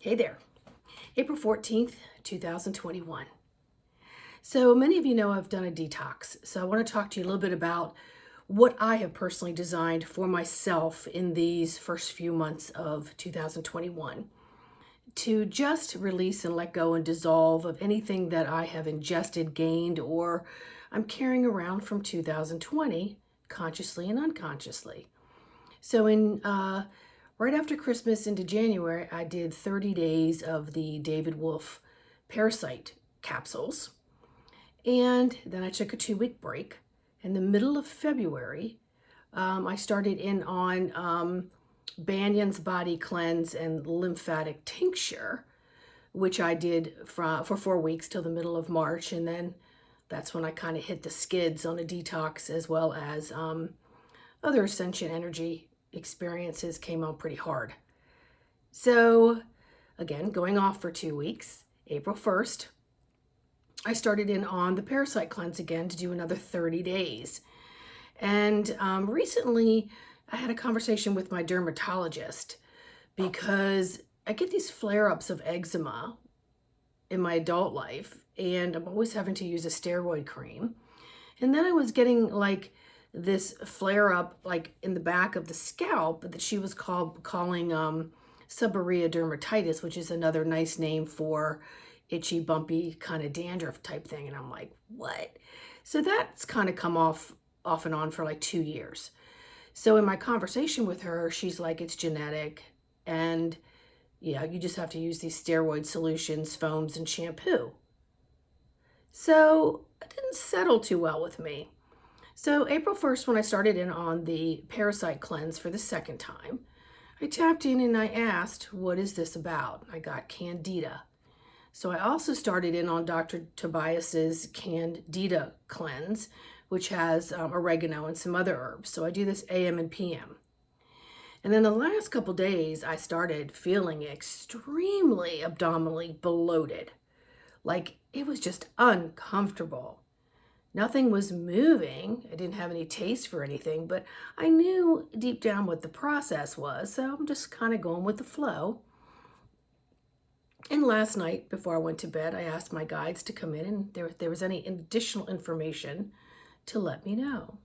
Hey there, April 14th, 2021. So many of you know I've done a detox. So I want to talk to you a little bit about what I have personally designed for myself in these first few months of 2021 to just release and let go and dissolve of anything that I have ingested, gained, or I'm carrying around from 2020, consciously and unconsciously. So in right after Christmas into January, I did 30 days of the David Wolf parasite capsules. And then I took a 2-week break. In the middle of February, I started in on Banyan's Body Cleanse and Lymphatic Tincture, which I did for 4 weeks till the middle of March. And then that's when I kind of hit the skids on a detox, as well as other ascension energy experiences came on pretty hard. So again, going off for 2 weeks, April 1st, I started in on the parasite cleanse again to do another 30 days. And recently I had a conversation with my dermatologist because I get these flare-ups of eczema in my adult life, and I'm always having to use a steroid cream. And then I was getting like this flare up like in the back of the scalp that she was calling seborrhea dermatitis, which is another nice name for itchy, bumpy kind of dandruff type thing. And I'm like, what? So that's kind of come off and on for like 2 years. So in my conversation with her, she's like, it's genetic, and yeah, you just have to use these steroid solutions, foams, and shampoo. So it didn't settle too well with me. So April 1st, when I started in on the parasite cleanse for the second time, I tapped in and I asked, what is this about? I got candida. So I also started in on Dr. Tobias's candida cleanse, which has oregano and some other herbs. So I do this AM and PM. And then the last couple days, I started feeling extremely abdominally bloated. Like it was just uncomfortable. Nothing was moving. I didn't have any taste for anything, but I knew deep down what the process was, so I'm just kind of going with the flow. And last night, before I went to bed, I asked my guides to come in and if there was any additional information to let me know.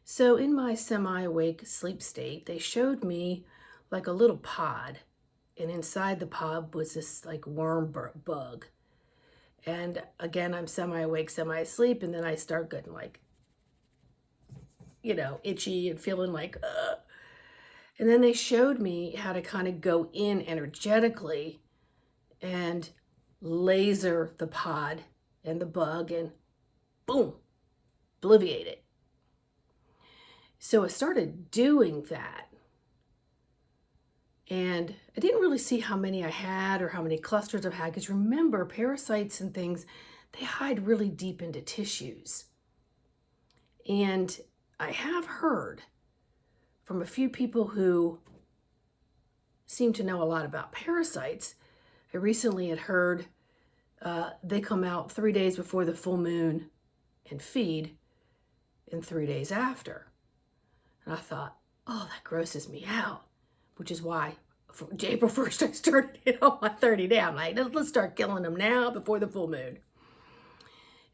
So in my semi-awake sleep state, they showed me like a little pod, and inside the pod was this like worm bug. And again, I'm semi-awake, semi-asleep, and then I start getting like, itchy and feeling like, ugh. And then they showed me how to kind of go in energetically and laser the pod and the bug and boom, obliviate it. So I started doing that. And I didn't really see how many I had or how many clusters I've had, because remember, parasites and things, they hide really deep into tissues. And I have heard from a few people who seem to know a lot about parasites. I recently had heard they come out 3 days before the full moon and feed, and 3 days after. And I thought, oh, that grosses me out. Which is why April 1st I started on my 30 day. I'm like, let's start killing them now before the full moon.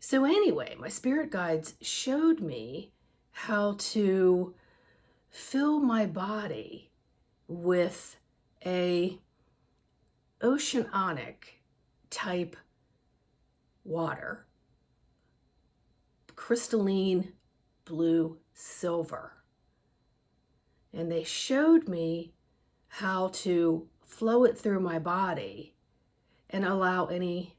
So anyway, my spirit guides showed me how to fill my body with a oceanic type water, crystalline blue silver. And they showed me how to flow it through my body and allow any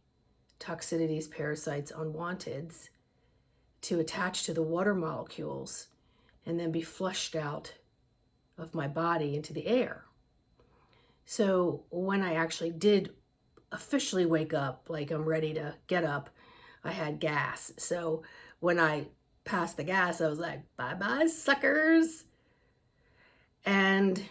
toxicities, parasites, unwanteds to attach to the water molecules and then be flushed out of my body into the air. So when I actually did officially wake up, like I'm ready to get up, I had gas. So when I passed the gas, I was like, bye-bye, suckers. And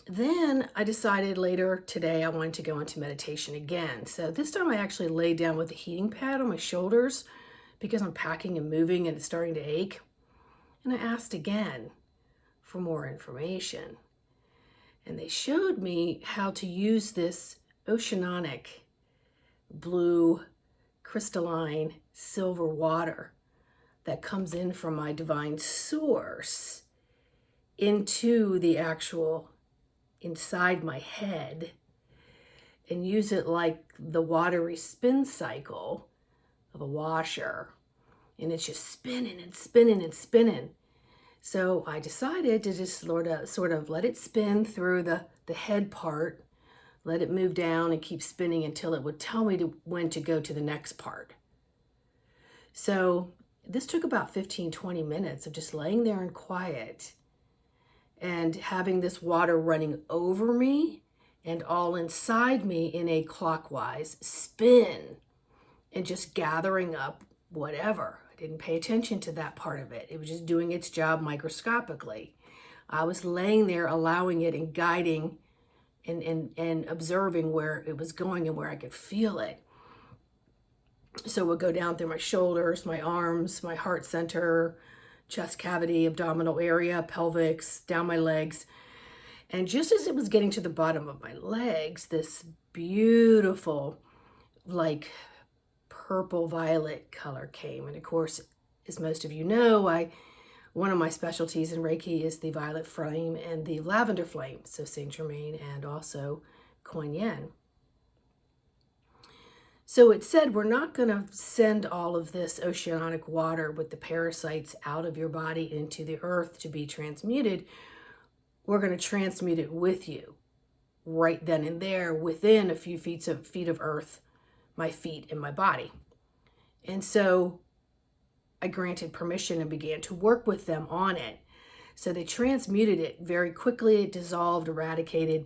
then I decided later today I wanted to go into meditation again. So this time I actually laid down with a heating pad on my shoulders because I'm packing and moving and it's starting to ache. And I asked again for more information. And they showed me how to use this oceanic blue crystalline silver water that comes in from my divine source into the actual inside my head, and use it like the watery spin cycle of a washer. And it's just spinning and spinning and spinning. So I decided to just sort of let it spin through the head part, let it move down and keep spinning until it would tell me when to go to the next part. So this took about 15-20 minutes of just laying there in quiet and having this water running over me and all inside me in a clockwise spin, and just gathering up whatever. I didn't pay attention to that part of it. It was just doing its job microscopically. I was laying there allowing it and guiding and observing where it was going and where I could feel it. So it would go down through my shoulders, my arms, my heart center, chest cavity, abdominal area, pelvics, down my legs. And just as it was getting to the bottom of my legs, this beautiful, like purple violet color came. And of course, as most of you know, one of my specialties in Reiki is the violet flame and the lavender flame, so Saint Germain and also Kuan Yin. So it said we're not going to send all of this oceanic water with the parasites out of your body into the earth to be transmuted. We're going to transmute it with you right then and there within a few feet of earth, my feet and my body. And so I granted permission and began to work with them on it. So they transmuted it very quickly. It dissolved, eradicated,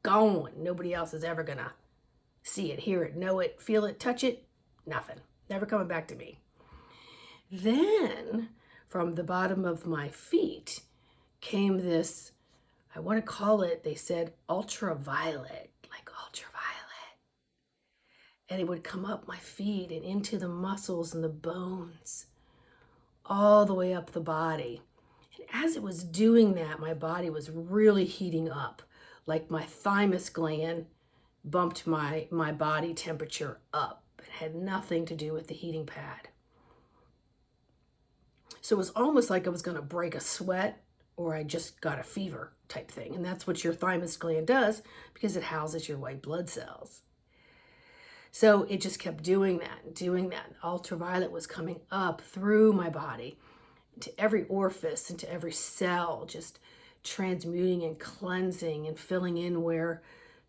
gone. Nobody else is ever going to see it, hear it, know it, feel it, touch it, nothing. Never coming back to me. Then from the bottom of my feet came this, I want to call it, they said ultraviolet, like ultraviolet. And it would come up my feet and into the muscles and the bones, all the way up the body. And as it was doing that, my body was really heating up, like my thymus gland bumped my body temperature up. It had nothing to do with the heating pad. So it was almost like I was going to break a sweat or I just got a fever type thing. And that's what your thymus gland does because it houses your white blood cells. So it just kept doing that. Ultraviolet was coming up through my body into every orifice, into every cell, just transmuting and cleansing and filling in where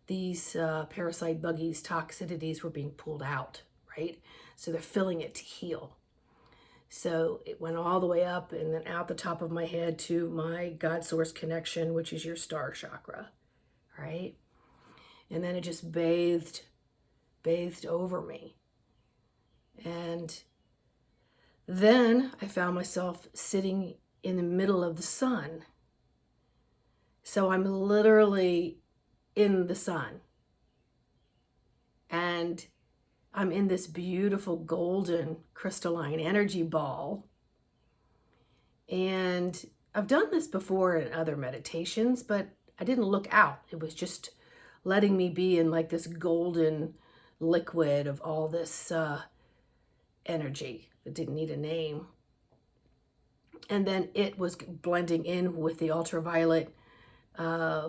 these parasite buggies, toxicities were being pulled out, right? So they're filling it to heal. So it went all the way up and then out the top of my head to my God source connection, which is your star chakra, right? And then it just bathed over me. And then I found myself sitting in the middle of the sun. So I'm literally in the sun. And I'm in this beautiful golden crystalline energy ball. And I've done this before in other meditations, but I didn't look out. It was just letting me be in like this golden liquid of all this energy that didn't need a name. And then it was blending in with the ultraviolet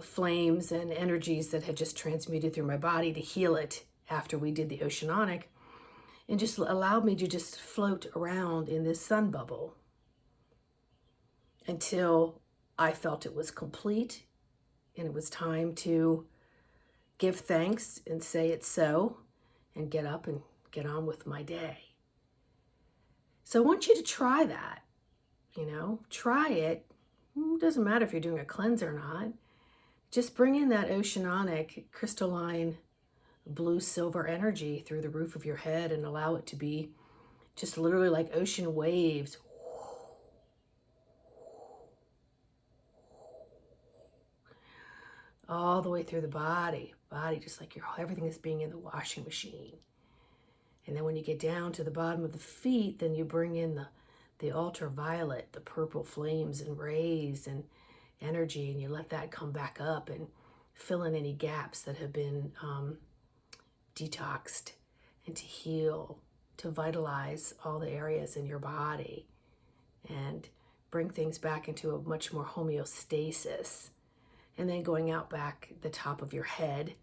flames and energies that had just transmuted through my body to heal it after we did the oceanic, and just allowed me to just float around in this sun bubble until I felt it was complete and it was time to give thanks and say it's so and get up and get on with my day. So I want you to try that, try it. It doesn't matter if you're doing a cleanse or not. Just bring in that oceanic, crystalline, blue silver energy through the roof of your head and allow it to be just literally like ocean waves. All the way through the body, just like everything is being in the washing machine. And then when you get down to the bottom of the feet, then you bring in the ultraviolet, the purple flames and rays and energy, and you let that come back up. And fill in any gaps that have been detoxed, and to heal, to vitalize all the areas in your body and bring things back into a much more homeostasis. And then going out back the top of your head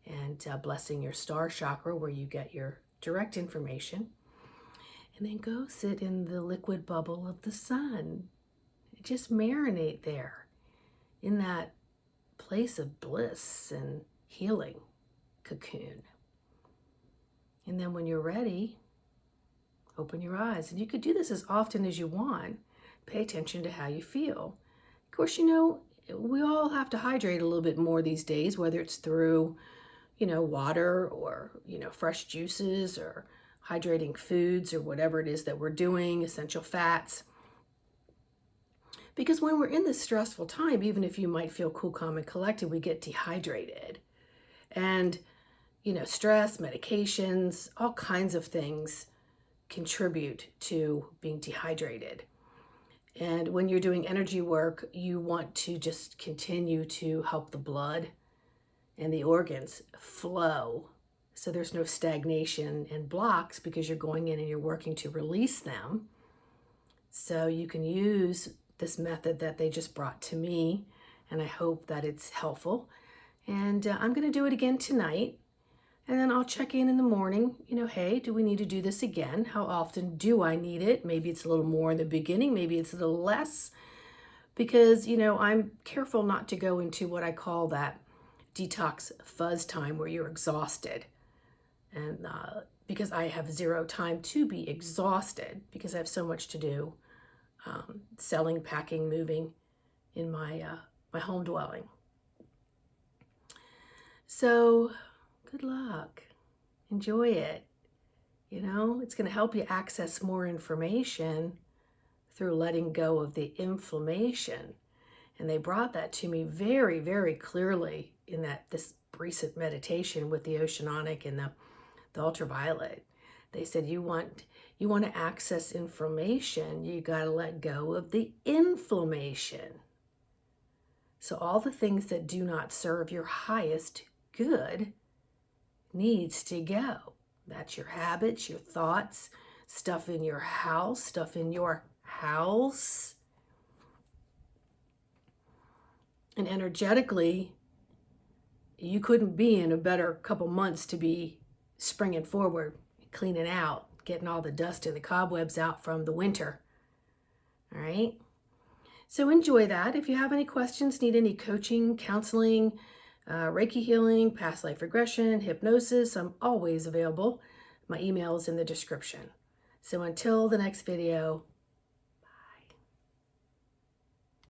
and blessing your star chakra where you get your direct information. And then go sit in the liquid bubble of the sun. Just marinate there in that place of bliss and healing cocoon. And then when you're ready, open your eyes. And you could do this as often as you want. Pay attention to how you feel. Of course, we all have to hydrate a little bit more these days, whether it's through, water or, fresh juices or hydrating foods or whatever it is that we're doing, essential fats. Because when we're in this stressful time, even if you might feel cool, calm, and collected, we get dehydrated. And, stress, medications, all kinds of things contribute to being dehydrated. And when you're doing energy work, you want to just continue to help the blood and the organs flow. So there's no stagnation and blocks because you're going in and you're working to release them. So you can use this method that they just brought to me, and I hope that it's helpful. And I'm going to do it again tonight. And then I'll check in the morning, hey, do we need to do this again? How often do I need it? Maybe it's a little more in the beginning, maybe it's a little less, because, I'm careful not to go into what I call that detox fuzz time where you're exhausted. And because I have zero time to be exhausted because I have so much to do, selling, packing, moving in my home dwelling. So good luck. Enjoy it. It's going to help you access more information through letting go of the inflammation. And they brought that to me very, very clearly in this recent meditation with the oceanic and the ultraviolet. They said you want to access information, you got to let go of the inflammation. So all the things that do not serve your highest good needs to go. That's your habits, your thoughts, stuff in your house. And energetically, you couldn't be in a better couple months to be springing forward, cleaning out, getting all the dust and the cobwebs out from the winter. All right? So enjoy that. If you have any questions, need any coaching, counseling, Reiki healing, past life regression, hypnosis, I'm always available. My email is in the description. So until the next video,